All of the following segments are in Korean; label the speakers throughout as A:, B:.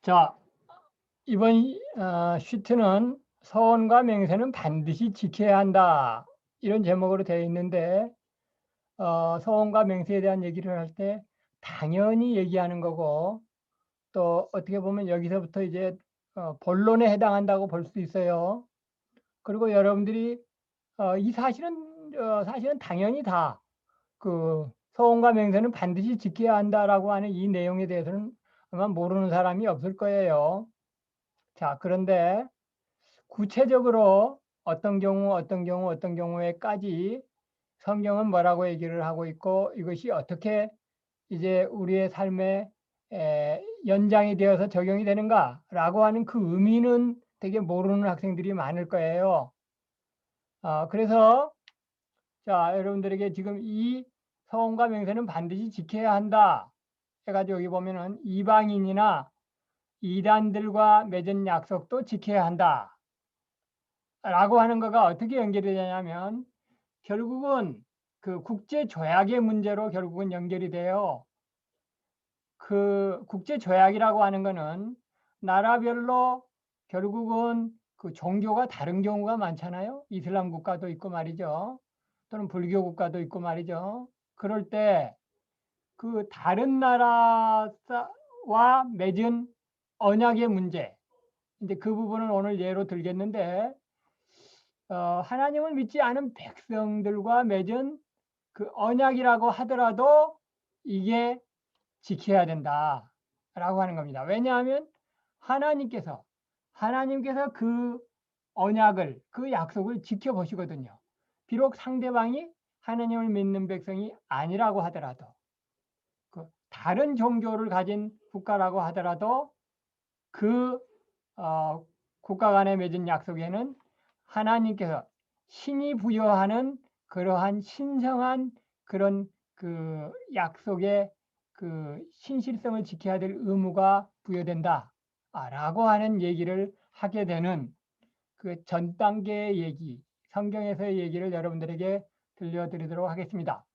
A: 자, 이번 시트는 서원과 맹세는 반드시 지켜야 한다. 이런 제목으로 되어 있는데, 서원과 맹세에 대한 얘기를 할 때 당연히 얘기하는 거고, 또 어떻게 보면 여기서부터 이제 본론에 해당한다고 볼 수 있어요. 그리고 여러분들이 이 사실은 당연히 다 그 서원과 맹세는 반드시 지켜야 한다라고 하는 이 내용에 대해서는 아마 모르는 사람이 없을 거예요. 자, 그런데 구체적으로 어떤 경우에까지 성경은 뭐라고 얘기를 하고 있고 이것이 어떻게 이제 우리의 삶에 연장이 되어서 적용이 되는가라고 하는 그 의미는 되게 모르는 학생들이 많을 거예요. 그래서 자, 여러분들에게 지금 이 서원과 맹세는 반드시 지켜야 한다 해가지고 여기 보면은 이방인이나 이단들과 맺은 약속도 지켜야 한다 라고 하는 거가 어떻게 연결이 되냐면 결국은 그 국제 조약의 문제로 결국은 연결이 돼요. 그 국제 조약이라고 하는 거는 나라별로 결국은 그 종교가 다른 경우가 많잖아요. 이슬람 국가도 있고 말이죠. 또는 불교 국가도 있고 말이죠. 그럴 때 그 다른 나라와 맺은 언약의 문제. 이제 그 부분은 오늘 예로 들겠는데 하나님을 믿지 않은 백성들과 맺은 그 언약이라고 하더라도 이게 지켜야 된다라고 하는 겁니다. 왜냐하면 하나님께서 하나님께서 그 언약을 그 약속을 지켜보시거든요. 비록 상대방이 하나님을 믿는 백성이 아니라고 하더라도 그 다른 종교를 가진 국가라고 하더라도 그 어, 국가 간에 맺은 약속에는 하나님께서 신이 부여하는 그러한 신성한 그런 그 약속의 그 신실성을 지켜야 될 의무가 부여된다. 라고 하는 얘기를 하게 되는 그 전 단계의 얘기, 성경에서의 얘기를 여러분들에게 들려드리도록 하겠습니다.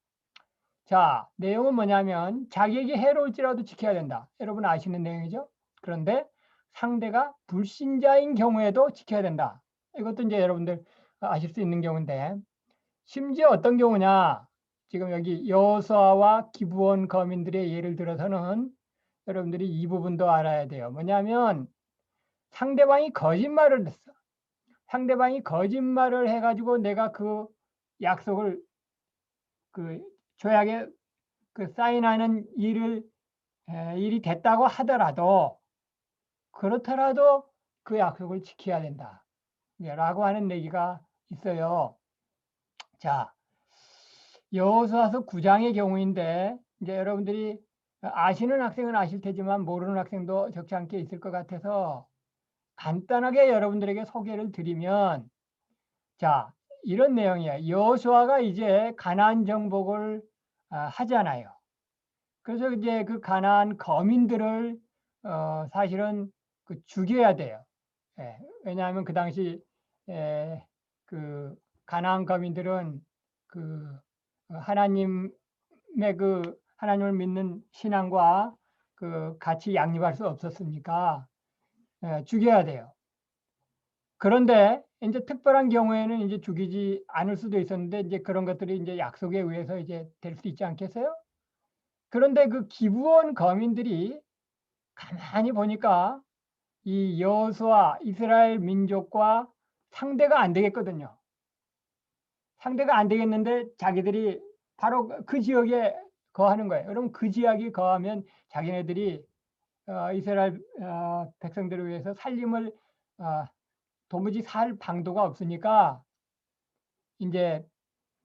A: 자, 내용은 뭐냐면 자기에게 해로울지라도 지켜야 된다. 여러분 아시는 내용이죠? 그런데 상대가 불신자인 경우에도 지켜야 된다. 이것도 이제 여러분들 아실 수 있는 경우인데 심지어 어떤 경우냐? 지금 여기 여호수아와 기브온 거민들의 예를 들어서는 여러분들이 이 부분도 알아야 돼요. 뭐냐면 상대방이 거짓말을 했어. 상대방이 거짓말을 해가지고 내가 그 약속을 그 조약에 그 사인하는 일이 됐다고 하더라도 그렇더라도 그 약속을 지켜야 된다. 라고 하는 얘기가 있어요. 자, 여호수아서 9장의 경우인데 이제 여러분들이 아시는 학생은 아실 테지만 모르는 학생도 적지 않게 있을 것 같아서 간단하게 여러분들에게 소개를 드리면 자, 이런 내용이에요. 여호수아가 이제 가나안 정복을 하잖아요. 그래서 이제 그 가나안 거민들을 사실은 그 죽여야 돼요. 예, 왜냐하면 그 당시 그 가나안 거민들은 그 하나님의 그 하나님을 믿는 신앙과 그 같이 양립할 수 없었으니까 죽여야 돼요. 그런데 이제 특별한 경우에는 이제 죽이지 않을 수도 있었는데 이제 그런 것들이 이제 약속에 의해서 이제 될 수 있지 않겠어요? 그런데 그 기브온 거민들이 가만히 보니까 이 여호수아 이스라엘 민족과 상대가 안 되겠거든요. 상대가 안 되겠는데 자기들이 바로 그 지역에 거하는 거예요. 그럼 그 지역이 거하면 자기네들이 이스라엘 백성들을 위해서 살림을 어, 도무지 살 방도가 없으니까 이제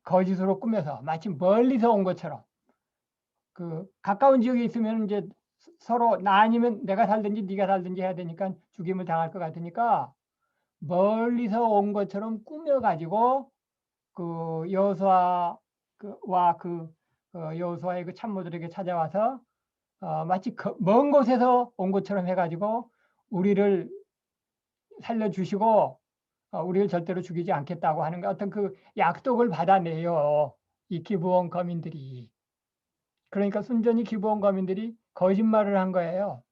A: 거짓으로 꾸며서 마치 멀리서 온 것처럼 그 가까운 지역에 있으면 이제 서로 나 아니면 내가 살든지 네가 살든지 해야 되니까 죽임을 당할 것 같으니까 멀리서 온 것처럼 꾸며가지고 그 여호수아 그와 여호수아의 그 참모들에게 찾아와서 마치 먼 곳에서 온 것처럼 해가지고 우리를 살려주시고 우리를 절대로 죽이지 않겠다고 하는 어떤 그 약속을 받아내요. 이 기브온 거민들이. 그러니까 순전히 기브온 거민들이 거짓말을 한 거예요.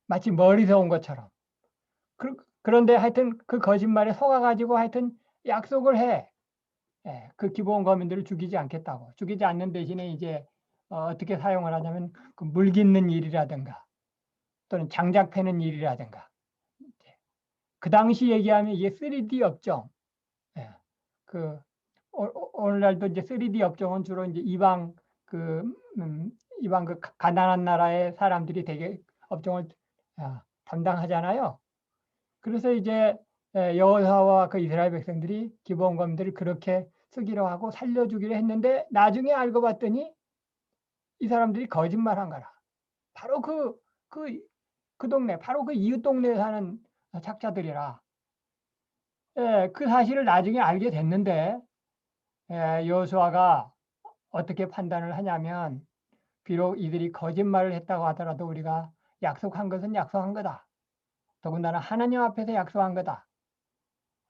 A: 마치 멀리서 온 것처럼. 그런데 하여튼 그 거짓말에 속아 가지고 하여튼 약속을 해. 예. 그 기본 거민들을 죽이지 않겠다고. 죽이지 않는 대신에 이제 어떻게 사용을 하냐면 그 물 깃는 일이라든가 또는 장작 패는 일이라든가. 그 당시 얘기하면 이게 3D 업종. 예. 그 오늘날도 이제 3D 업종은 주로 이제 그 음 이방 그 가난한 나라의 사람들이 되게 업종을 담당하잖아요. 그래서 이제 여호사와 그 이스라엘 백성들이 기브온검들을 그렇게 쓰기로 하고 살려주기로 했는데 나중에 알고 봤더니 이 사람들이 거짓말한 거라. 바로 그 그 동네 바로 그 이웃 동네에 사는 착자들이라. 예. 그 사실을 나중에 알게 됐는데 여호수아가 어떻게 판단을 하냐면 비록 이들이 거짓말을 했다고 하더라도 우리가 약속한 것은 약속한 거다. 더군다나 하나님 앞에서 약속한 거다.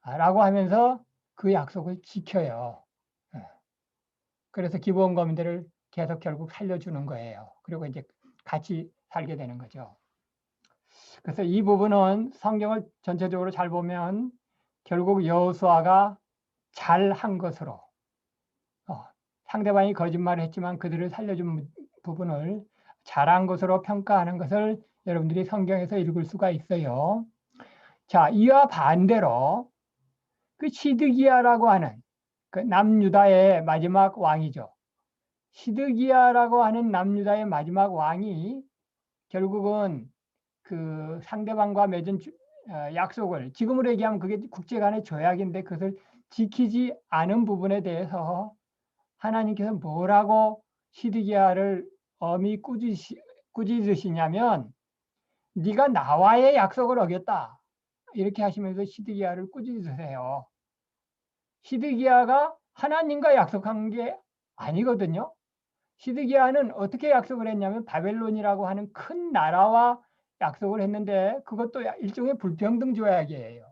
A: 라고 하면서 그 약속을 지켜요. 예. 그래서 기브온 거민들을 계속 결국 살려주는 거예요. 그리고 이제 같이 살게 되는 거죠. 그래서 이 부분은 성경을 전체적으로 잘 보면 결국 여호수아가 잘한 것으로 상대방이 거짓말을 했지만 그들을 살려준 부분을 잘한 것으로 평가하는 것을 여러분들이 성경에서 읽을 수가 있어요. 자, 이와 반대로 그 시드기야라고 하는 그 남유다의 마지막 왕이죠. 시드기야라고 하는 남유다의 마지막 왕이 결국은 그 상대방과 맺은 약속을 지금으로 얘기하면 그게 국제 간의 조약인데 그것을 지키지 않은 부분에 대해서 하나님께서 뭐라고 시드기야를 엄히 꾸짖으시냐면 네가 나와의 약속을 어겼다. 이렇게 하시면서 시드기야를 꾸짖으세요. 시드기야가 하나님과 약속한 게 아니거든요. 시드기야는 어떻게 약속을 했냐면 바벨론이라고 하는 큰 나라와 약속을 했는데 그것도 일종의 불평등 조약이에요.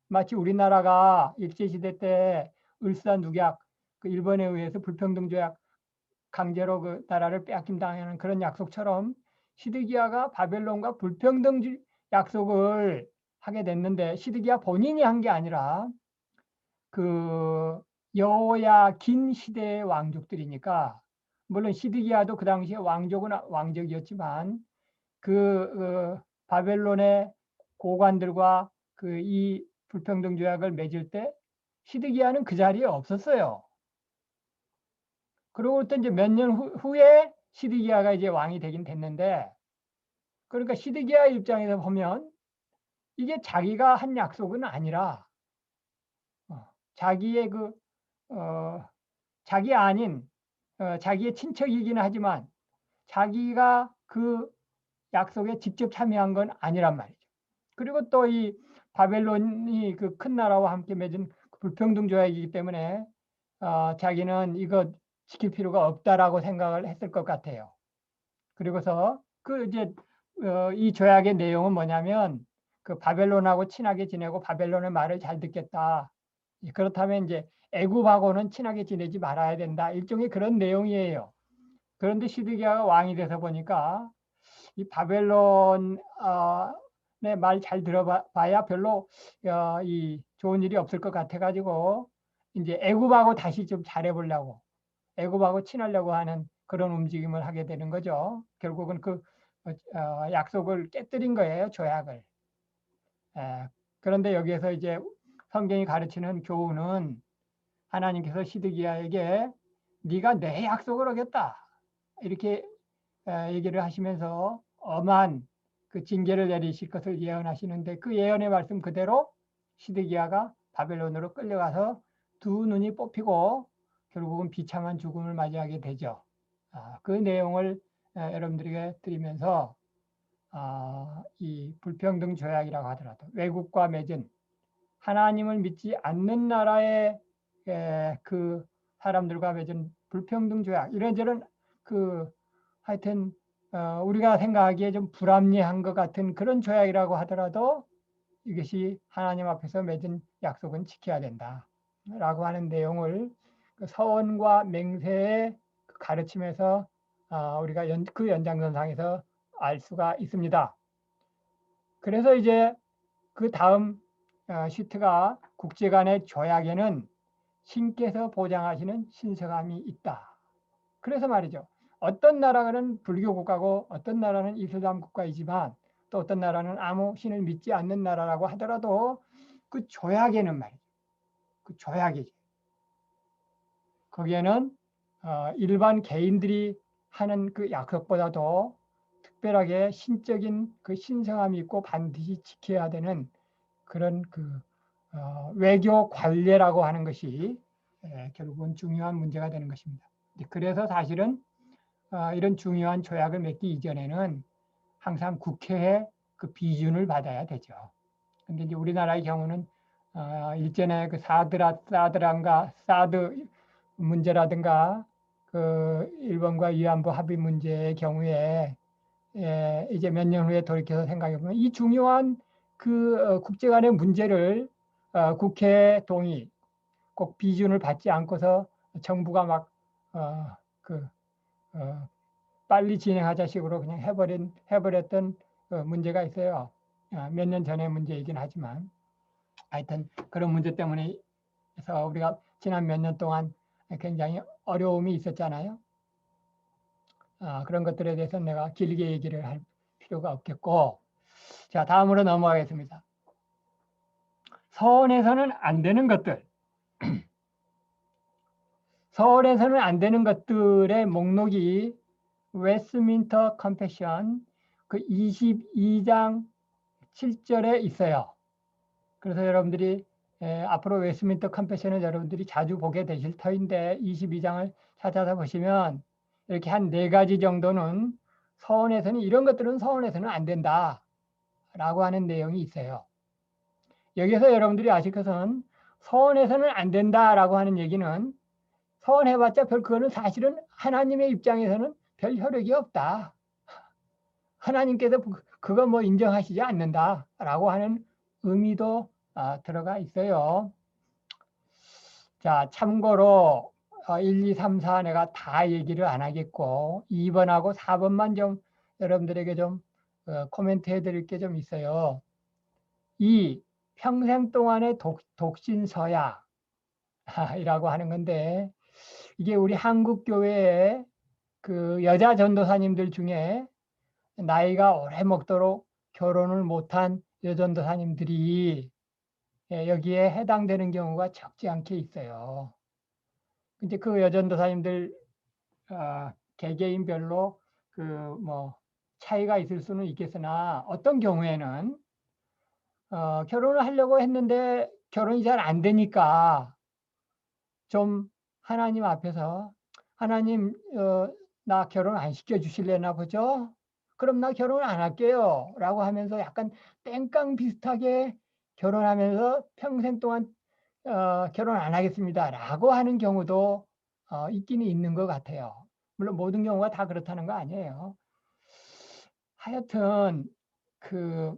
A: 마치 우리나라가 일제시대 때 을사늑약 그 일본에 의해서 불평등 조약 강제로 그 나라를 빼앗김 당하는 그런 약속처럼 시드기야가 바벨론과 불평등 약속을 하게 됐는데 시드기야 본인이 한 게 아니라 그 여호야긴 시대의 왕족들이니까 물론 시드기야도 그 당시에 왕족은 왕족이었지만 바벨론의 고관들과 그 이 불평등 조약을 맺을 때 시드기야는 그 자리에 없었어요. 그러고 또 이제 몇 년 후에 시드기야가 이제 왕이 되긴 됐는데 그러니까 시드기야 입장에서 보면 이게 자기가 한 약속은 아니라 자기의 자기 아닌 자기의 친척이기는 하지만 자기가 그 약속에 직접 참여한 건 아니란 말이죠. 그리고 또 이 바벨론이 그 큰 나라와 함께 맺은 불평등 조약이기 때문에 자기는 이거 지킬 필요가 없다라고 생각을 했을 것 같아요. 그리고서 그 이제 이 조약의 내용은 뭐냐면 그 바벨론하고 친하게 지내고 바벨론의 말을 잘 듣겠다. 그렇다면 이제 애굽하고는 친하게 지내지 말아야 된다. 일종의 그런 내용이에요. 그런데 시드기야가 왕이 돼서 보니까 이 바벨론 말 잘 들어봐야 별로 이 좋은 일이 없을 것 같아 가지고 이제 애굽하고 다시 좀 잘해 보려고 애굽하고 친하려고 하는 그런 움직임을 하게 되는 거죠. 결국은 약속을 깨뜨린 거예요, 조약을. 예. 그런데 여기에서 이제 성경이 가르치는 교훈은 하나님께서 시드기야에게 네가 내 약속을 어겼다. 이렇게 얘기를 하시면서 엄한 그 징계를 내리실 것을 예언하시는데 그 예언의 말씀 그대로 시드기야가 바벨론으로 끌려가서 두 눈이 뽑히고 결국은 비참한 죽음을 맞이하게 되죠. 그 내용을 여러분들에게 드리면서 이 불평등 조약이라고 하더라도 외국과 맺은 하나님을 믿지 않는 나라의 그 사람들과 맺은 불평등 조약 이런저런 하여튼 우리가 생각하기에 좀 불합리한 것 같은 그런 조약이라고 하더라도 이것이 하나님 앞에서 맺은 약속은 지켜야 된다라고 하는 내용을 그 서원과 맹세의 가르침에서 우리가 그 연장선상에서 알 수가 있습니다. 그래서 이제 그 다음 시트가 국제 간의 조약에는 신께서 보장하시는 신성함이 있다. 그래서 말이죠. 어떤 나라는 불교 국가고 어떤 나라는 이슬람 국가이지만 또 어떤 나라는 아무 신을 믿지 않는 나라라고 하더라도 그 조약에는 말이죠. 그 조약이지. 거기에는 일반 개인들이 하는 그 약속보다도 특별하게 신적인 그 신성함이 있고 반드시 지켜야 되는 그런 그 외교 관례라고 하는 것이 결국은 중요한 문제가 되는 것입니다. 그래서 사실은 이런 중요한 조약을 맺기 이전에는 항상 국회에 그 비준을 받아야 되죠. 근데 이제 우리나라의 경우는 일전에 그 사드 문제라든가 그 일본과 위안부 합의 문제의 경우에 이제 몇 년 후에 돌이켜서 생각해 보면 이 중요한 그 국제 간의 문제를 국회 동의 꼭 비준을 받지 않고서 정부가 막 그 빨리 진행하자 식으로 그냥 해버렸던 문제가 있어요. 몇 년 전의 문제이긴 하지만 하여튼 그런 문제 때문에 해서 우리가 지난 몇 년 동안 굉장히 어려움이 있었잖아요. 그런 것들에 대해서 내가 길게 얘기를 할 필요가 없겠고, 자, 다음으로 넘어가겠습니다. 서원에서는 안 되는 것들. 서원에서는 안 되는 것들의 목록이 웨스트민스터 컨페션 그 22장 7절에 있어요. 그래서 여러분들이 앞으로 웨스트민스터 컨페션을 여러분들이 자주 보게 되실 터인데 22장을 찾아서 보시면 이렇게 한 4가지 정도는 서원에서는 이런 것들은 서원에서는 안 된다 라고 하는 내용이 있어요. 여기서 여러분들이 아실 것은 서원에서는 안 된다라고 하는 얘기는 서원해봤자 그거는 사실은 하나님의 입장에서는 별 효력이 없다. 하나님께서 그거 뭐 인정하시지 않는다라고 하는 의미도 들어가 있어요. 자, 참고로 1, 2, 3, 4 내가 다 얘기를 안 하겠고 2번하고 4번만 좀 여러분들에게 좀 코멘트 해드릴 게 좀 있어요. 이 평생 동안의 독신서약이라고 하는 건데 이게 우리 한국 교회의 그 여자 전도사님들 중에 나이가 오래 먹도록 결혼을 못한 여전도사님들이 여기에 해당되는 경우가 적지 않게 있어요. 근데 그 여전도사님들 개개인별로 그 뭐 차이가 있을 수는 있겠으나 어떤 경우에는 결혼을 하려고 했는데 결혼이 잘 안 되니까 좀 하나님 앞에서 하나님 나 결혼 안 시켜 주실래나 보죠? 그럼 나 결혼 안 할게요. 라고 하면서 약간 땡깡 비슷하게 결혼하면서 평생 동안 결혼 안 하겠습니다. 라고 하는 경우도 있기는 있는 것 같아요. 물론 모든 경우가 다 그렇다는 거 아니에요. 하여튼 그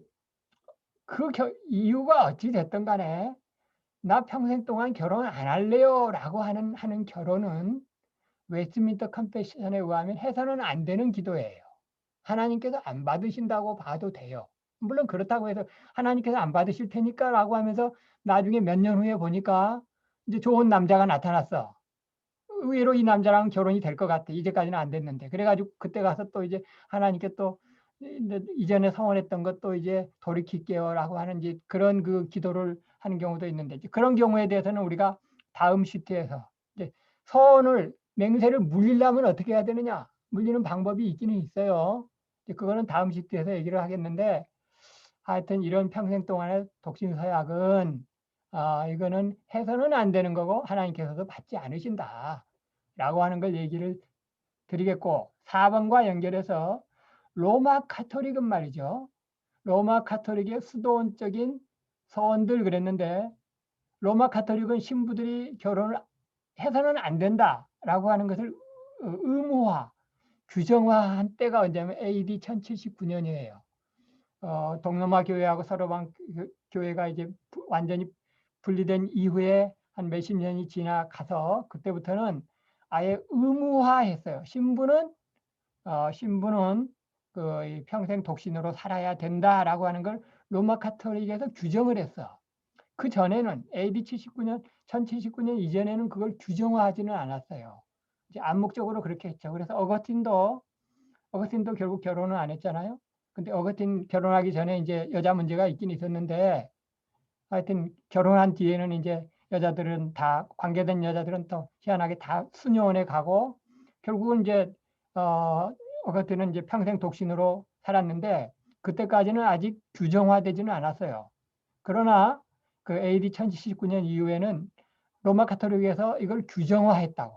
A: 이유가 어찌 됐든 간에 나 평생 동안 결혼 안 할래요. 라고 하는 결혼은 웨스트민스터 컨페션에 의하면 해서는 안 되는 기도예요. 하나님께서 안 받으신다고 봐도 돼요. 물론 그렇다고 해서 하나님께서 안 받으실 테니까 라고 하면서 나중에 몇 년 후에 보니까 이제 좋은 남자가 나타났어. 의외로 이 남자랑 결혼이 될 것 같아. 이제까지는 안 됐는데. 그래가지고 그때 가서 또 이제 하나님께 또 이전에 서원했던 것도 이제 돌이킬게요 라고 하는 이제 그런 그 기도를 하는 경우도 있는데 그런 경우에 대해서는 우리가 다음 시트에서 이제 서원을 맹세를 물리려면 어떻게 해야 되느냐 물리는 방법이 있기는 있어요. 그거는 다음 시트에서 얘기를 하겠는데 하여튼 이런 평생 동안의 독신서약은 이거는 해서는 안 되는 거고 하나님께서도 받지 않으신다 라고 하는 걸 얘기를 드리겠고 4번과 연결해서 로마 카톨릭은 말이죠. 로마 카톨릭의 수도원적인 서원들 그랬는데 로마 카톨릭은 신부들이 결혼을 해서는 안 된다라고 하는 것을 의무화, 규정화한 때가 언제냐면 AD 1079년이에요. 동로마 교회하고 서로방 교회가 이제 완전히 분리된 이후에 한 몇십 년이 지나가서 그때부터는 아예 의무화했어요. 신부는 그 평생 독신으로 살아야 된다라고 하는 걸 로마 카톨릭에서 규정을 했어. 그 전에는 AD 79년, 1079년 이전에는 그걸 규정화하지는 않았어요. 이제 암묵적으로 그렇게 했죠. 그래서 어거스틴도 결국 결혼은 안 했잖아요. 근데 어거스틴 결혼하기 전에 이제 여자 문제가 있긴 있었는데, 하여튼 결혼한 뒤에는 이제 여자들은 다, 관계된 여자들은 또 희한하게 다 수녀원에 가고, 결국은 이제 어거스틴은 이제 평생 독신으로 살았는데, 그때까지는 아직 규정화되지는 않았어요. 그러나 그 AD 1079년 이후에는 로마 카톨릭에서 이걸 규정화했다고.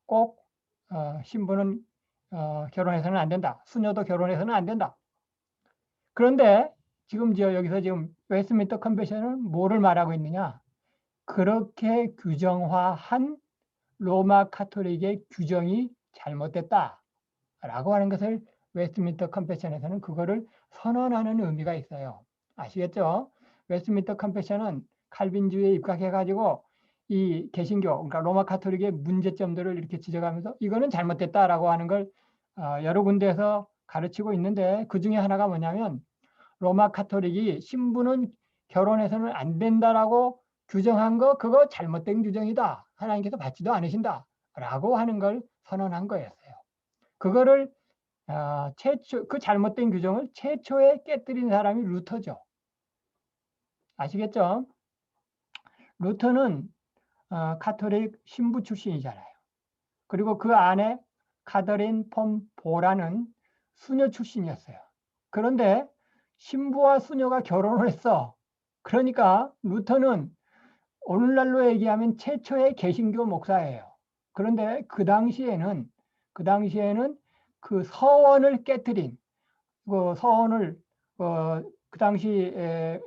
A: 꼭 신부는 결혼해서는 안 된다. 수녀도 결혼해서는 안 된다. 그런데 지금 여기서 지금 웨스트민스터 컨벤션은 뭐를 말하고 있느냐? 그렇게 규정화한 로마 카톨릭의 규정이 잘못됐다라고 하는 것을 웨스트민스터 컨벤션에서는 그거를 선언하는 의미가 있어요. 아시겠죠? 웨스트민스터 컨벤션은 칼빈주의에 입각해가지고 이 개신교, 그러니까 로마 카톨릭의 문제점들을 이렇게 지적하면서 이거는 잘못됐다라고 하는 걸 여러 군데에서 가르치고 있는데, 그 중에 하나가 뭐냐면 로마 카톨릭이 신부는 결혼해서는 안 된다라고 규정한 거, 그거 잘못된 규정이다. 하나님께서 받지도 않으신다. 라고 하는 걸 선언한 거였어요. 그거를 그 잘못된 규정을 최초에 깨뜨린 사람이 루터죠. 아시겠죠? 루터는 카톨릭 신부 출신이잖아요. 그리고 그 안에 카더린 폰 보라는 수녀 출신이었어요. 그런데 신부와 수녀가 결혼을 했어. 그러니까 루터는 오늘날로 얘기하면 최초의 개신교 목사예요. 그런데 그 당시에는 그 서원을 깨뜨린, 그 서원을 그 당시에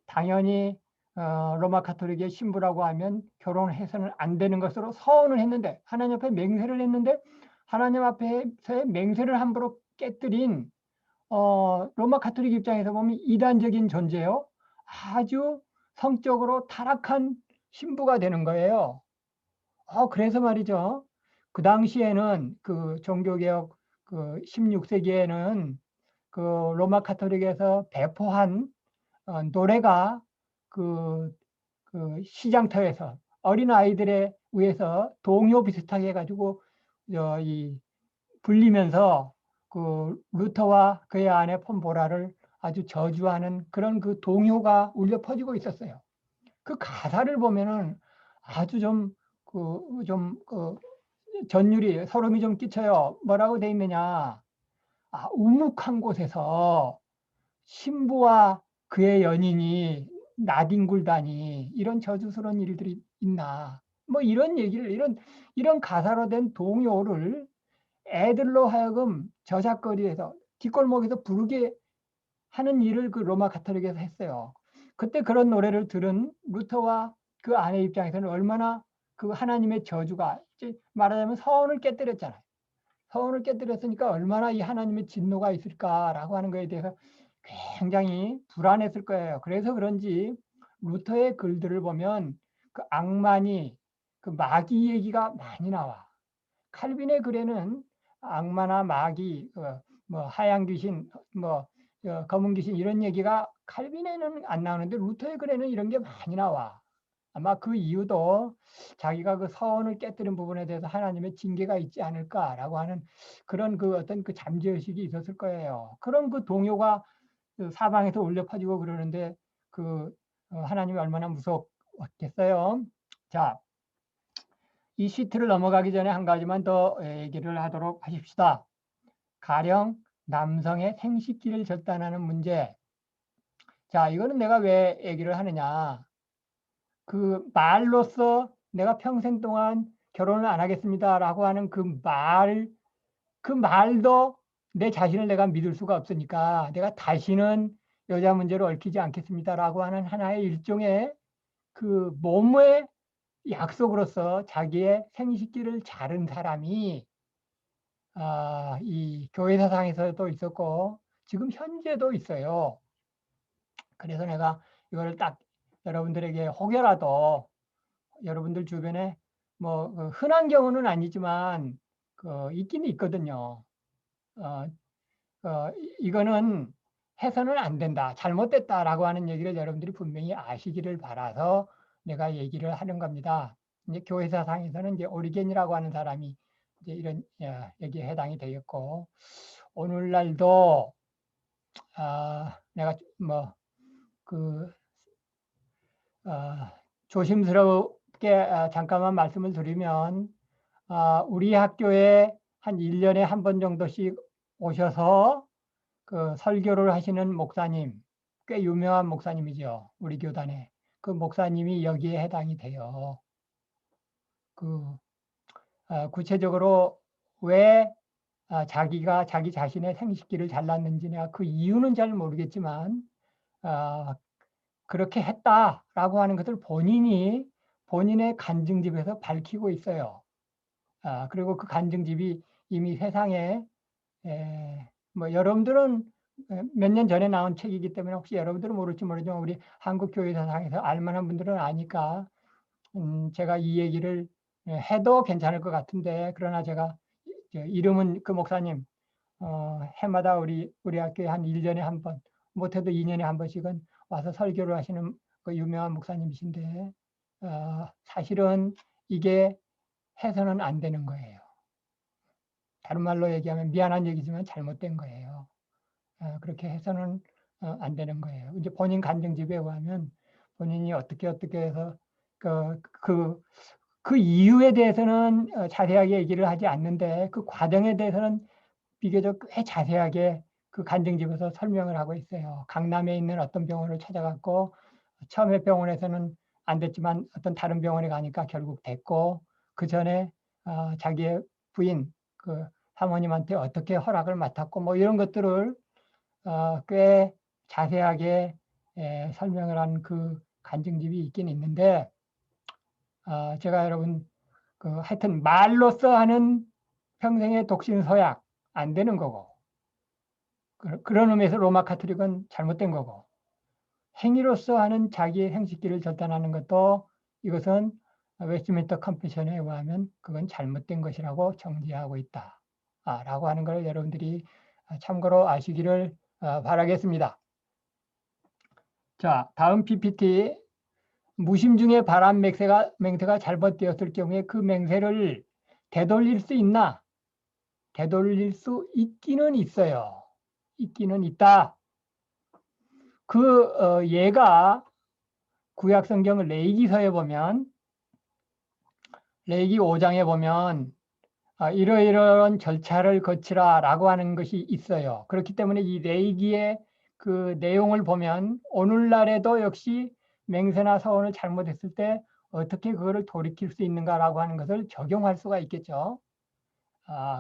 A: 당연히 로마 카톨릭의 신부라고 하면 결혼해서는 안 되는 것으로 서원을 했는데, 하나님 앞에 맹세를 했는데, 하나님 앞에서의 맹세를 함부로 깨뜨린 로마 카톨릭 입장에서 보면 이단적인 존재요. 아주 성적으로 타락한 신부가 되는 거예요. 그래서 말이죠. 그 당시에는 그 종교개혁 그 16세기에는 그 로마 카톨릭에서 배포한 노래가 그, 그 시장터에서 어린 아이들에 의해서 동요 비슷하게 해가지고 이 불리면서 그 루터와 그의 아내 폰보라를 아주 저주하는 그런 그 동요가 울려 퍼지고 있었어요. 그 가사를 보면은 아주 전율이 소름이 좀 끼쳐요. 뭐라고 돼 있느냐? 우묵한 곳에서 신부와 그의 연인이 나뒹굴다니 이런 저주스러운 일들이 있나? 뭐 이런 얘기를 이런 가사로 된 동요를 애들로 하여금 저작거리에서 뒷골목에서 부르게 하는 일을 그 로마 가톨릭에서 했어요. 그때 그런 노래를 들은 루터와 그 아내 입장에서는 얼마나 그 하나님의 저주가, 말하자면 서원을 깨뜨렸잖아요. 서원을 깨뜨렸으니까 얼마나 이 하나님의 진노가 있을까라고 하는 거에 대해서 굉장히 불안했을 거예요. 그래서 그런지 루터의 글들을 보면 그 악마니, 그 마귀 얘기가 많이 나와. 칼빈의 글에는 악마나 마귀, 뭐 하얀 귀신, 뭐 검은 귀신 이런 얘기가 칼빈에는 안 나오는데 루터의 글에는 이런 게 많이 나와. 아마 그 이유도 자기가 그 서원을 깨뜨린 부분에 대해서 하나님의 징계가 있지 않을까라고 하는 그런 그 어떤 그 잠재의식이 있었을 거예요. 그런 그 동요가 그 사방에서 울려 퍼지고 그러는데 그 하나님이 얼마나 무섭겠어요. 자, 이 시트를 넘어가기 전에 한 가지만 더 얘기를 하도록 하십시다. 가령 남성의 생식기를 절단하는 문제. 자, 이거는 내가 왜 얘기를 하느냐. 그 말로써 내가 평생 동안 결혼을 안 하겠습니다라고 하는 그 말도 내 자신을 내가 믿을 수가 없으니까 내가 다시는 여자 문제로 얽히지 않겠습니다라고 하는 하나의 일종의 그 몸의 약속으로서 자기의 생식기를 자른 사람이 이 교회 사상에서도 있었고 지금 현재도 있어요. 그래서 내가 이거를 딱 여러분들에게 혹여라도 여러분들 주변에 뭐 흔한 경우는 아니지만 있긴 있거든요. 이거는 해서는 안 된다, 잘못됐다라고 하는 얘기를 여러분들이 분명히 아시기를 바라서 내가 얘기를 하는 겁니다. 이제 교회사상에서는 이제 오리겐이라고 하는 사람이 이제 이런 얘기에 해당이 되겠고, 오늘날도 내가 그 조심스럽게 잠깐만 말씀을 드리면, 우리 학교에 한 1년에 한 번 정도씩 오셔서 그 설교를 하시는 목사님, 꽤 유명한 목사님이죠. 우리 교단에. 그 목사님이 여기에 해당이 돼요. 구체적으로 왜 자기가 자기 자신의 생식기를 잘랐는지 내가 그 이유는 잘 모르겠지만, 아, 그렇게 했다라고 하는 것을 본인이 본인의 간증집에서 밝히고 있어요. 그리고 그 간증집이 이미 세상에 여러분들은 몇 년 전에 나온 책이기 때문에 혹시 여러분들은 모를지 모르지만 우리 한국 교회 사상에서 알만한 분들은 아니까 제가 이 얘기를 해도 괜찮을 것 같은데, 그러나 제가 이름은 그 목사님 해마다 우리 학교에 한 1년에 한 번, 못해도 2년에 한 번씩은 와서 설교를 하시는 그 유명한 목사님이신데, 사실은 이게 해서는 안 되는 거예요. 다른 말로 얘기하면 미안한 얘기지만 잘못된 거예요. 그렇게 해서는 안 되는 거예요. 이제 본인 간증집에 의하면 본인이 어떻게 해서 그 이유에 대해서는 자세하게 얘기를 하지 않는데, 그 과정에 대해서는 비교적 꽤 자세하게 그 간증집에서 설명을 하고 있어요. 강남에 있는 어떤 병원을 찾아갔고, 처음에 병원에서는 안 됐지만 어떤 다른 병원에 가니까 결국 됐고, 그 전에 자기의 부인 그 사모님한테 어떻게 허락을 맡았고 뭐 이런 것들을 꽤 자세하게 설명을 한 그 간증집이 있긴 있는데, 제가 여러분 하여튼 말로써 하는 평생의 독신 서약 안 되는 거고, 그런 의미에서 로마 카톨릭은 잘못된 거고, 행위로서 하는 자기의 생식기를 절단하는 것도 이것은 웨스트민스터 컨페션에 의하면 그건 잘못된 것이라고 정지하고 있다. 라고 하는 걸 여러분들이 참고로 아시기를 바라겠습니다. 자, 다음 PPT. 무심 중에 발암 맹세가 잘못되었을 경우에 그 맹세를 되돌릴 수 있나? 되돌릴 수 있기는 있어요. 있기는 있다. 얘가 구약성경 레위기서에 보면, 레위기 5장에 보면 이러이러한 절차를 거치라라고 하는 것이 있어요. 그렇기 때문에 이 레위기의 그 내용을 보면 오늘날에도 역시 맹세나 서원을 잘못했을 때 어떻게 그거를 돌이킬 수 있는가라고 하는 것을 적용할 수가 있겠죠.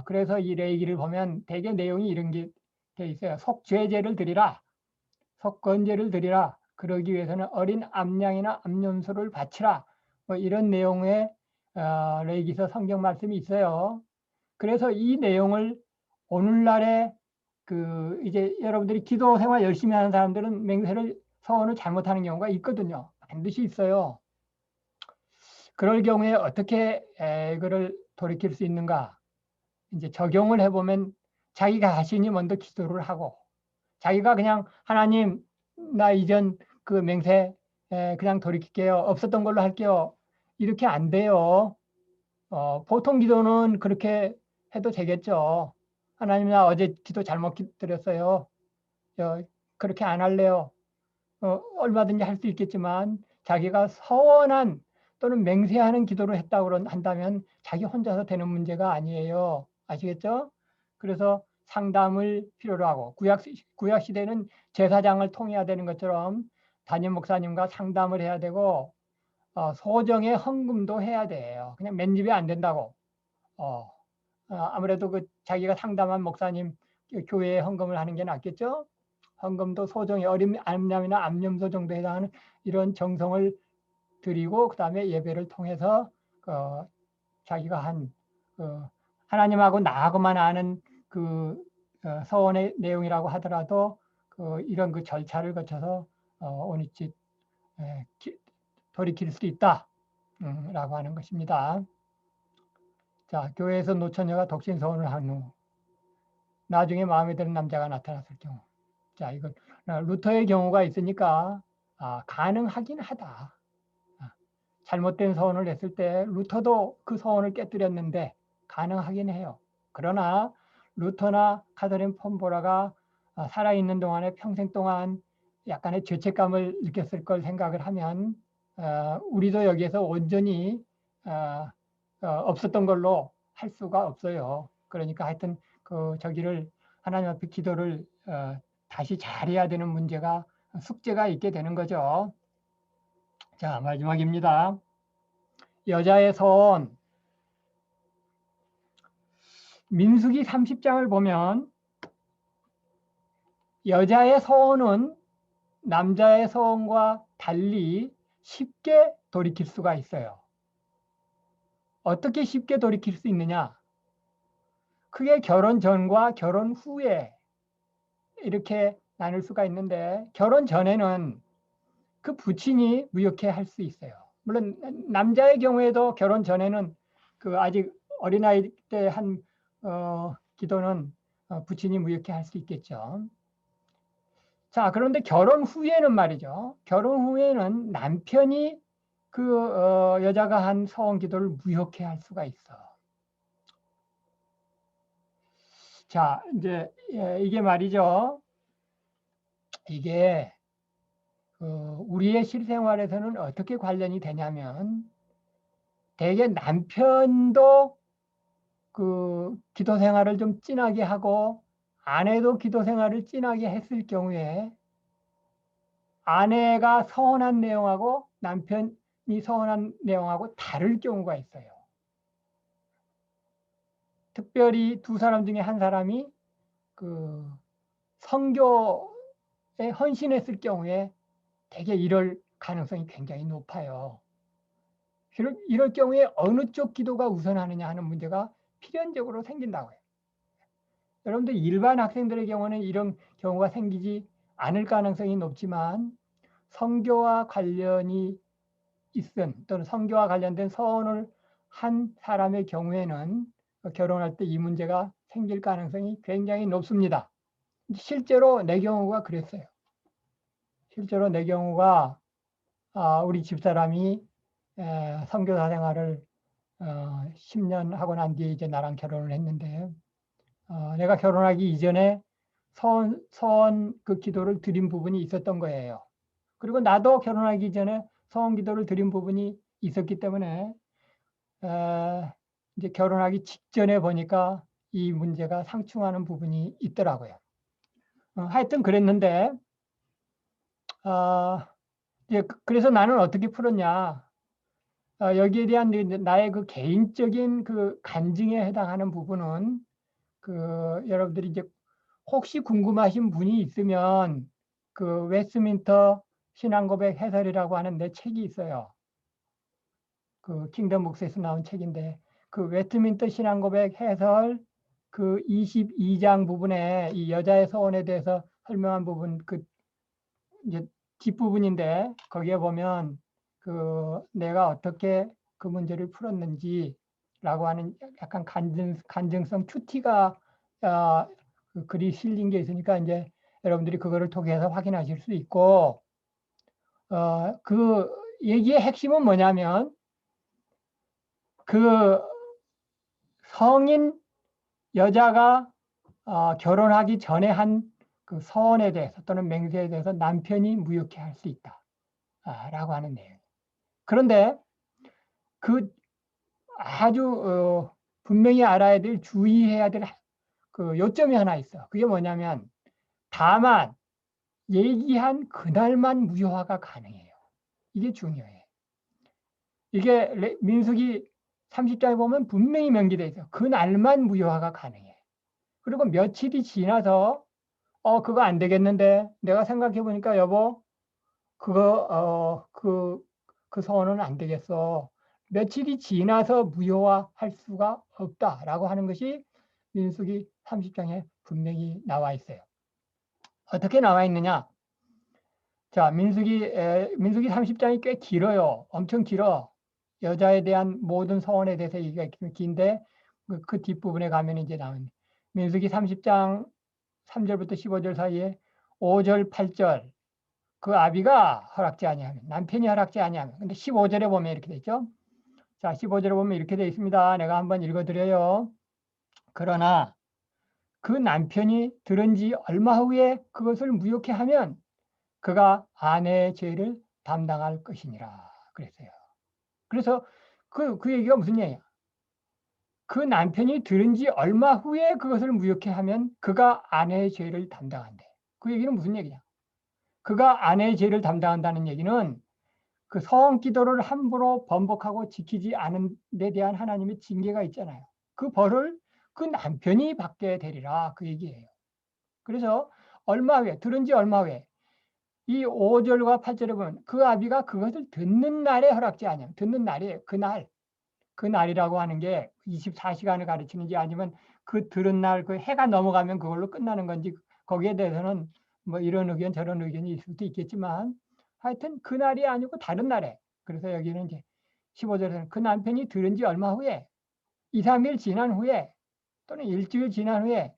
A: 그래서 이 레위기를 보면 대개 내용이 이런 게 돼 있어요. 속죄제를 드리라, 속건제를 드리라. 그러기 위해서는 어린 암양이나 암염소를 바치라. 뭐 이런 내용의 레위기서 성경 말씀이 있어요. 그래서 이 내용을 오늘날에 이제 여러분들이 기도 생활 열심히 하는 사람들은 맹세를 서원을 잘못하는 경우가 있거든요. 반드시 있어요. 그럴 경우에 어떻게 이거를 돌이킬 수 있는가? 이제 적용을 해보면 자기가 자신이 먼저 기도를 하고, 자기가 그냥 하나님, 나 이전 그 맹세 그냥 돌이킬게요. 없었던 걸로 할게요. 이렇게 안 돼요. 보통 기도는 그렇게 해도 되겠죠. 하나님, 나 어제 기도 잘못 드렸어요. 그렇게 안 할래요. 얼마든지 할 수 있겠지만 자기가 서원한 또는 맹세하는 기도를 했다고 한다면 자기 혼자서 되는 문제가 아니에요. 아시겠죠? 그래서 상담을 필요로 하고, 구약 시대는 제사장을 통해야 되는 것처럼 담임 목사님과 상담을 해야 되고, 소정의 헌금도 해야 돼요. 그냥 맨입에 안 된다고. 아무래도 자기가 상담한 목사님 교회에 헌금을 하는 게 낫겠죠? 헌금도 소정의 어린 암양이나 암염소 정도에 해당하는 이런 정성을 드리고, 그 다음에 예배를 통해서 자기가 하나님하고 나하고만 아는 서원의 내용이라고 하더라도 이런 절차를 거쳐서 오니짓 돌이킬 수 있다 라고 하는 것입니다. 자, 교회에서 노처녀가 독신 서원을 한 후 나중에 마음에 드는 남자가 나타났을 경우, 자, 이건 루터의 경우가 있으니까 가능하긴 하다. 잘못된 서원을 냈을 때 루터도 그 서원을 깨뜨렸는데 가능하긴 해요. 그러나 루터나 카서린 폼보라가 살아있는 동안에 평생 동안 약간의 죄책감을 느꼈을 걸 생각을 하면 우리도 여기에서 온전히 없었던 걸로 할 수가 없어요. 그러니까 하여튼 저기를 하나님 앞에 기도를 다시 잘해야 되는 문제가 숙제가 있게 되는 거죠. 자, 마지막입니다. 여자의 서원. 민수기 30장을 보면 여자의 서원은 남자의 서원과 달리 쉽게 돌이킬 수가 있어요. 어떻게 쉽게 돌이킬 수 있느냐? 크게 결혼 전과 결혼 후에 이렇게 나눌 수가 있는데, 결혼 전에는 그 부친이 무효케 할 수 있어요. 물론 남자의 경우에도 결혼 전에는 그 아직 어린아이 때 한 기도는 부친이 무효케 할 수 있겠죠. 자, 그런데 결혼 후에는 말이죠. 결혼 후에는 남편이 그 여자가 한 서원 기도를 무효케 할 수가 있어. 자, 이제 이게 말이죠. 이게 우리의 실생활에서는 어떻게 관련이 되냐면, 대개 남편도 그 기도 생활을 좀 진하게 하고 아내도 기도 생활을 진하게 했을 경우에 아내가 서원한 내용하고 남편이 서원한 내용하고 다를 경우가 있어요. 특별히 두 사람 중에 한 사람이 그 선교에 헌신했을 경우에 대개 이럴 가능성이 굉장히 높아요. 이럴 경우에 어느 쪽 기도가 우선하느냐 하는 문제가 필연적으로 생긴다고 해요. 여러분들 일반 학생들의 경우는 이런 경우가 생기지 않을 가능성이 높지만 선교와 관련이 있은 또는 선교와 관련된 서원을 한 사람의 경우에는 결혼할 때 이 문제가 생길 가능성이 굉장히 높습니다. 실제로 내 경우가 그랬어요. 실제로 내 경우가 우리 집사람이 선교사 생활을 10년 하고 난 뒤에 이제 나랑 결혼을 했는데, 내가 결혼하기 이전에 서원 그 기도를 드린 부분이 있었던 거예요. 그리고 나도 결혼하기 전에 서원 기도를 드린 부분이 있었기 때문에 이제 결혼하기 직전에 보니까 이 문제가 상충하는 부분이 있더라고요. 하여튼 그랬는데 이제 그래서 나는 어떻게 풀었냐? 여기에 대한 나의 그 개인적인 그 간증에 해당하는 부분은 여러분들이 이제 혹시 궁금하신 분이 있으면 그 웨스트민스터 신앙고백 해설이라고 하는 내 책이 있어요. 그 킹덤 북스에서 나온 책인데 그 웨스트민스터 신앙고백 해설 그 22장 부분에 이 여자의 서원에 대해서 설명한 부분 그 이제 뒷부분인데 거기에 보면 그 내가 어떻게 그 문제를 풀었는지라고 하는 약간 간증성 큐티가 그 글이 실린 게 있으니까 이제 여러분들이 그거를 통해서 확인하실 수 있고 그 얘기의 핵심은 뭐냐면 그 성인 여자가 결혼하기 전에 한 그 서원에 대해서 또는 맹세에 대해서 남편이 무효케 할 수 있다. 라고 하는 내용. 그런데 그 아주 분명히 알아야 될 주의해야 될 그 요점이 하나 있어. 그게 뭐냐면 다만 얘기한 그날만 무효화가 가능해요. 이게 중요해요. 이게 민수기 30장에 보면 분명히 명기되어 있어. 그날만 무효화가 가능해. 그리고 며칠이 지나서 그거 안 되겠는데 내가 생각해 보니까 여보 그거 그 서원은 안 되겠어. 며칠이 지나서 무효화할 수가 없다라고 하는 것이 민수기 30장에 분명히 나와 있어요. 어떻게 나와 있느냐? 자, 민수기 30장이 꽤 길어요. 엄청 길어. 여자에 대한 모든 서원에 대해서 얘기가 긴데 그 뒷부분에 가면 이제 나온 민수기 30장 3절부터 15절 사이에 5절, 8절 그 아비가 허락지 아니하면, 남편이 허락지 아니하면. 근데 15절에 보면 이렇게 돼 있죠. 자, 15절에 보면 이렇게 돼 있습니다. 내가 한번 읽어드려요. 그러나 그 남편이 들은 지 얼마 후에 그것을 무효케 하면 그가 아내의 죄를 담당할 것이니라 그랬어요. 그래서 그 얘기가 무슨 얘기야? 그 남편이 들은 지 얼마 후에 그것을 무효케 하면 그가 아내의 죄를 담당한대. 그 얘기는 무슨 얘기냐? 그가 아내의 죄를 담당한다는 얘기는 그 서원 기도를 함부로 번복하고 지키지 않은 데 대한 하나님의 징계가 있잖아요. 그 벌을 그 남편이 받게 되리라 그 얘기예요. 그래서 얼마 후에, 들은 지 얼마 후에 이 5절과 8절에 보면 그 아비가 그것을 듣는 날에 허락지 아니면, 듣는 날이 그날, 그 날이라고 하는 게 24시간을 가르치는지 아니면 그 들은 날 그 해가 넘어가면 그걸로 끝나는 건지, 거기에 대해서는 뭐 이런 의견 저런 의견이 있을 수도 있겠지만 하여튼 그 날이 아니고 다른 날에. 그래서 여기는 이제 15절에서는 그 남편이 들은 지 얼마 후에, 2, 3일 지난 후에 또는 일주일 지난 후에,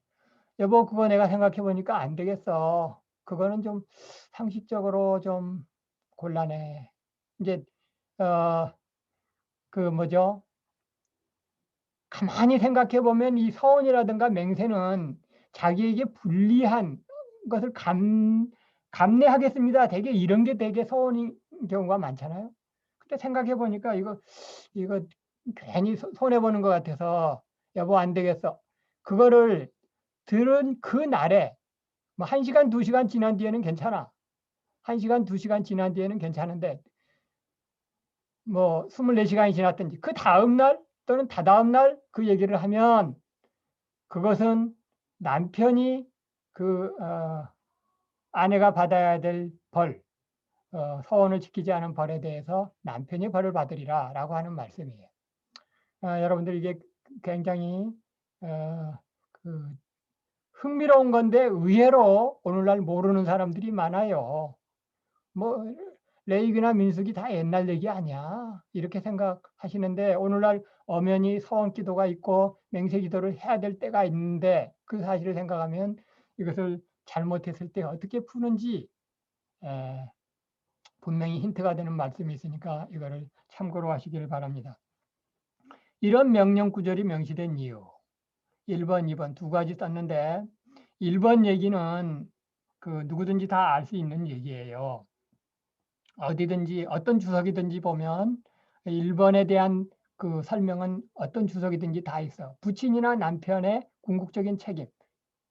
A: 여보 그거 내가 생각해 보니까 안 되겠어. 그거는 좀 상식적으로 좀 곤란해. 이제 그 뭐죠? 가만히 생각해 보면 이 서원이라든가 맹세는 자기에게 불리한 것을 감내하겠습니다. 되게 이런 게 되게 서원인 경우가 많잖아요. 근데 생각해 보니까 이거 괜히 손해 보는 것 같아서 여보 안 되겠어. 그거를 들은 그 날에 뭐 1시간, 2시간 지난 뒤에는 괜찮아. 1시간, 2시간 지난 뒤에는 괜찮은데 뭐 24시간이 지났든지 그 다음 날 또는 다다음 날 그 얘기를 하면 그것은 남편이 그 아내가 받아야 될 벌, 서원을 지키지 않은 벌에 대해서 남편이 벌을 받으리라라고 하는 말씀이에요. 여러분들 이게 굉장히 그 흥미로운 건데 의외로 오늘날 모르는 사람들이 많아요. 뭐 레위기나 민수기 다 옛날 얘기 아니야. 이렇게 생각하시는데 오늘날 엄연히 서원 기도가 있고 맹세 기도를 해야 될 때가 있는데 그 사실을 생각하면 이것을 잘못했을 때 어떻게 푸는지 에, 분명히 힌트가 되는 말씀이 있으니까 이거를 참고로 하시길 바랍니다. 이런 명령 구절이 명시된 이유 1번, 2번 두 가지 썼는데 1번 얘기는 그 누구든지 다 알 수 있는 얘기예요. 어디든지 어떤 주석이든지 보면 1번에 대한 그 설명은 어떤 주석이든지 다 있어. 부친이나 남편의 궁극적인 책임,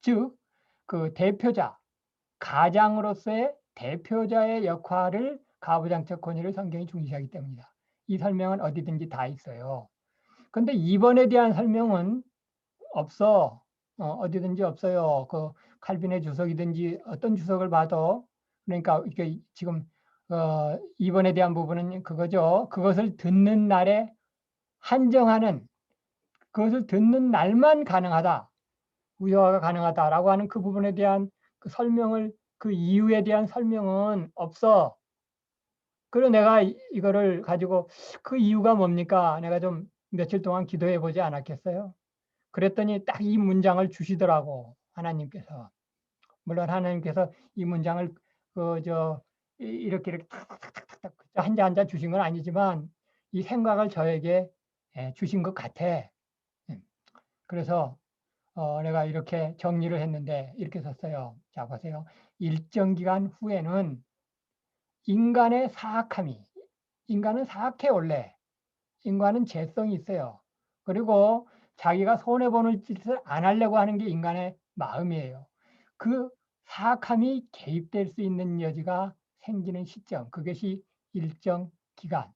A: 즉 그 대표자, 가장으로서의 대표자의 역할을 가부장적 권위를 성경이 중시하기 때문이다. 이 설명은 어디든지 다 있어요. 그런데 2번에 대한 설명은 없어. 어디든지 없어요. 그 칼빈의 주석이든지 어떤 주석을 봐도 그러니까 이게 지금 2번에 대한 부분은 그거죠. 그것을 듣는 날에 한정하는 그것을 듣는 날만 가능하다. 우효화가 가능하다라고 하는 그 부분에 대한 그 설명을 그 이유에 대한 설명은 없어. 그래서 내가 이거를 가지고 그 이유가 뭡니까? 내가 좀 며칠 동안 기도해 보지 않았겠어요? 그랬더니 딱 이 문장을 주시더라고 하나님께서. 물론 하나님께서 이 문장을 그저 이렇게 탁탁탁탁탁 한자 한자 주신 건 아니지만 이 생각을 저에게 주신 것 같아. 음. 그래서 내가 이렇게 정리를 했는데 이렇게 썼어요. 자 보세요. 일정 기간 후에는 인간의 사악함이 인간은 사악해 원래. 인간은 죄성이 있어요. 그리고 자기가 손해보는 짓을 안 하려고 하는 게 인간의 마음이에요. 그 사악함이 개입될 수 있는 여지가 생기는 시점, 그것이 일정 기간.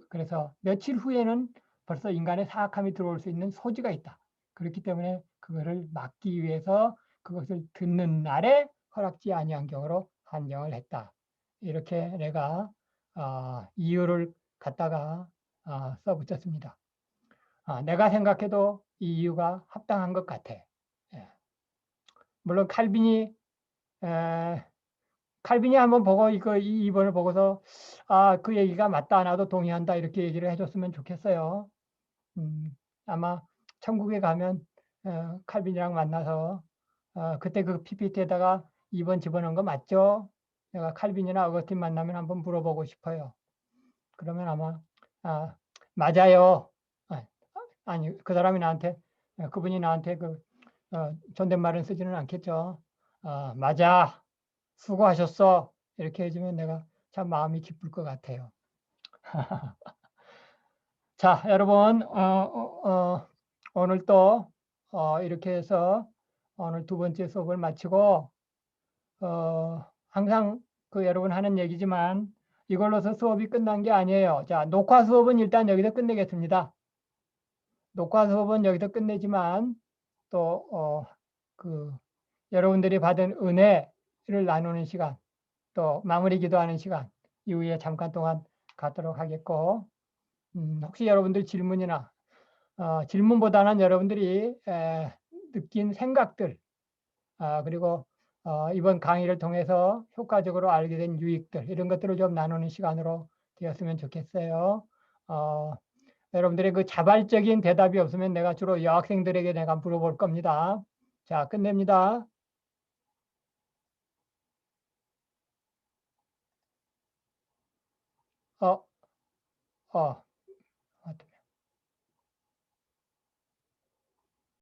A: 그래서 며칠 후에는 벌써 인간의 사악함이 들어올 수 있는 소지가 있다. 그렇기 때문에 그거를 막기 위해서 그것을 듣는 날에 허락지 아니한 경우로 한정을 했다. 이렇게 내가 이유를 갖다가 써붙였습니다. 내가 생각해도 이 이유가 합당한 것 같아. 예. 물론 에, 칼빈이 한번 보고 이 2번을 보고서 그 얘기가 맞다 나도 동의한다 이렇게 얘기를 해줬으면 좋겠어요. 아마 천국에 가면 칼빈이랑 만나서 그때 그 PPT에다가 2번 집어넣은 거 맞죠? 내가 칼빈이나 어거스틴 만나면 한번 물어보고 싶어요. 그러면 아마 맞아요. 아니 그 사람이 나한테 그분이 나한테 존댓말은 쓰지는 않겠죠. 맞아. 수고하셨어. 이렇게 해주면 내가 참 마음이 기쁠 것 같아요. 자, 여러분, 오늘 또 이렇게 해서 오늘 두 번째 수업을 마치고 항상 여러분 하는 얘기지만 이걸로서 수업이 끝난 게 아니에요. 자, 녹화 수업은 일단 여기서 끝내겠습니다. 녹화 수업은 여기서 끝내지만 또 여러분들이 받은 은혜를 나누는 시간, 또 마무리 기도하는 시간 이후에 잠깐 동안 갖도록 하겠고, 혹시 여러분들 질문이나 질문보다는 여러분들이 느낀 생각들, 그리고 이번 강의를 통해서 효과적으로 알게 된 유익들, 이런 것들을 좀 나누는 시간으로 되었으면 좋겠어요. 여러분들의 그 자발적인 대답이 없으면 내가 주로 여학생들에게 내가 물어볼 겁니다. 자, 끝냅니다. 어, 어.